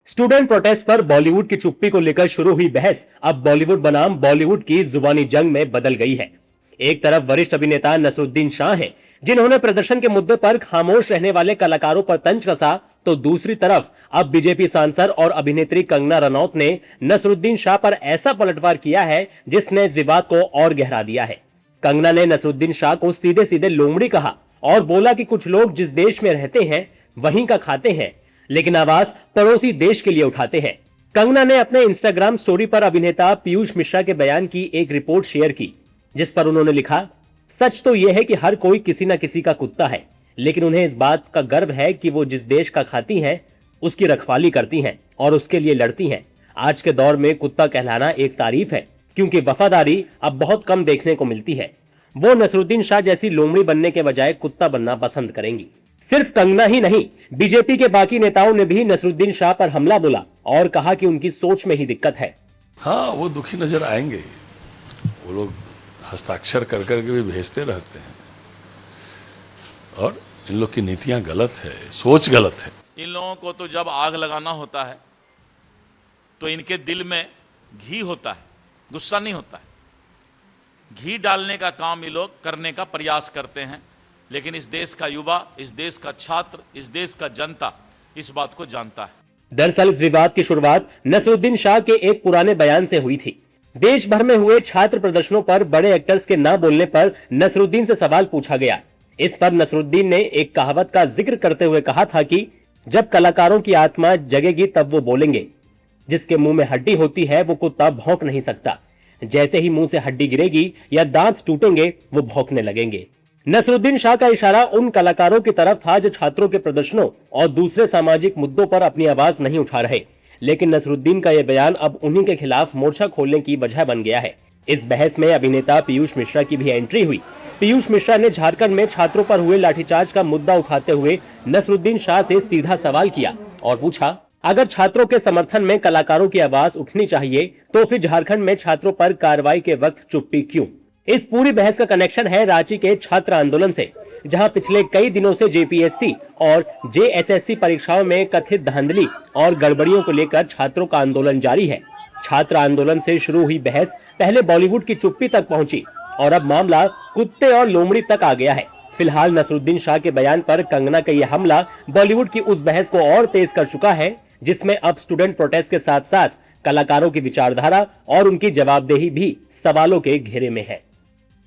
Student protest पर बॉलीवुड की चुप्पी को लेकर शुरू हुई बहस अब बॉलीवुड बनाम बॉलीवुड की जुबानी जंग में बदल गई है। एक तरफ वरिष्ठ अभिनेता नसरुद्दीन शाह हैं, जिन्होंने प्रदर्शन के मुद्दे पर खामोश रहने वाले कलाकारों पर तंज कसा, तो दूसरी तरफ अब बीजेपी सांसद और अभिनेत्री कंगना रनौत ने नसरुद्दीन शाह पर ऐसा पलटवार किया है जिसने इस विवाद को और गहरा दिया है। कंगना ने नसरुद्दीन शाह को सीधे सीधे लोमड़ी कहा और बोला कि कुछ लोग जिस देश में रहते हैं वहीं का खाते हैं, लेकिन आवाज पड़ोसी देश के लिए उठाते हैं। कंगना ने अपने इंस्टाग्राम स्टोरी पर अभिनेता पीयूष मिश्रा के बयान की एक रिपोर्ट शेयर की, जिस पर उन्होंने लिखा, सच तो यह है कि हर कोई किसी न किसी का कुत्ता है, लेकिन उन्हें इस बात का गर्व है कि वो जिस देश का खाती हैं उसकी रखवाली करती हैं और उसके लिए लड़ती हैं। आज के दौर में कुत्ता कहलाना एक तारीफ है, क्योंकि वफादारी अब बहुत कम देखने को मिलती है। वो नसरुद्दीन शाह जैसी लोमड़ी बनने के बजाय कुत्ता बनना पसंद करेंगी। सिर्फ कंगना ही नहीं, बीजेपी के बाकी नेताओं ने भी नसरुद्दीन शाह पर हमला बोला और कहा कि उनकी सोच में ही दिक्कत है। हाँ, वो दुखी नजर आएंगे। वो लोग हस्ताक्षर कर करके भी भेजते रहते हैं और इन लोग की नीतियां गलत है, सोच गलत है। इन लोगों को तो जब आग लगाना होता है तो इनके दिल में घी होता है, गुस्सा नहीं होता है। घी डालने का काम ये लोग करने का प्रयास करते हैं, लेकिन इस देश का युवा, इस देश का छात्र, इस देश का जनता इस बात को जानता है। दरअसल इस विवाद की शुरुआत नसरुद्दीन शाह के एक पुराने बयान से हुई थी। देश भर में हुए छात्र प्रदर्शनों पर बड़े एक्टर्स के ना बोलने पर नसरुद्दीन से सवाल पूछा गया। इस पर नसरुद्दीन ने एक कहावत का जिक्र करते हुए कहा था कि जब कलाकारों की आत्मा जगेगी तब वो बोलेंगे। जिसके मुंह में हड्डी होती है वो कुत्ता भौंक नहीं सकता। जैसे ही मुंह से हड्डी गिरेगी या दांत टूटेंगे वो भौंकने लगेंगे। नसरुद्दीन शाह का इशारा उन कलाकारों की तरफ था जो छात्रों के प्रदर्शनों और दूसरे सामाजिक मुद्दों पर अपनी आवाज नहीं उठा रहे। लेकिन नसरुद्दीन का यह बयान अब उन्हीं के खिलाफ मोर्चा खोलने की वजह बन गया है। इस बहस में अभिनेता पीयूष मिश्रा की भी एंट्री हुई। पीयूष मिश्रा ने झारखंड में छात्रों पर हुए लाठीचार्ज का मुद्दा उठाते हुए नसरुद्दीन शाह से सीधा सवाल किया और पूछा, अगर छात्रों के समर्थन में कलाकारों की आवाज उठनी चाहिए तो फिर झारखंड में छात्रों पर कार्रवाई के वक्त चुप्पी क्यों? इस पूरी बहस का कनेक्शन है रांची के छात्र आंदोलन से, जहां पिछले कई दिनों से जेपीएससी और जेएसएससी परीक्षाओं में कथित धांधली और गड़बड़ियों को लेकर छात्रों का आंदोलन जारी है। छात्र आंदोलन से शुरू हुई बहस पहले बॉलीवुड की चुप्पी तक पहुंची और अब मामला कुत्ते और लोमड़ी तक आ गया है। फिलहाल नसरुद्दीन शाह के बयान पर कंगना का यह हमला बॉलीवुड की उस बहस को और तेज कर चुका है, जिसमें अब स्टूडेंट प्रोटेस्ट के साथ साथ कलाकारों की विचारधारा और उनकी जवाबदेही भी सवालों के घेरे में है।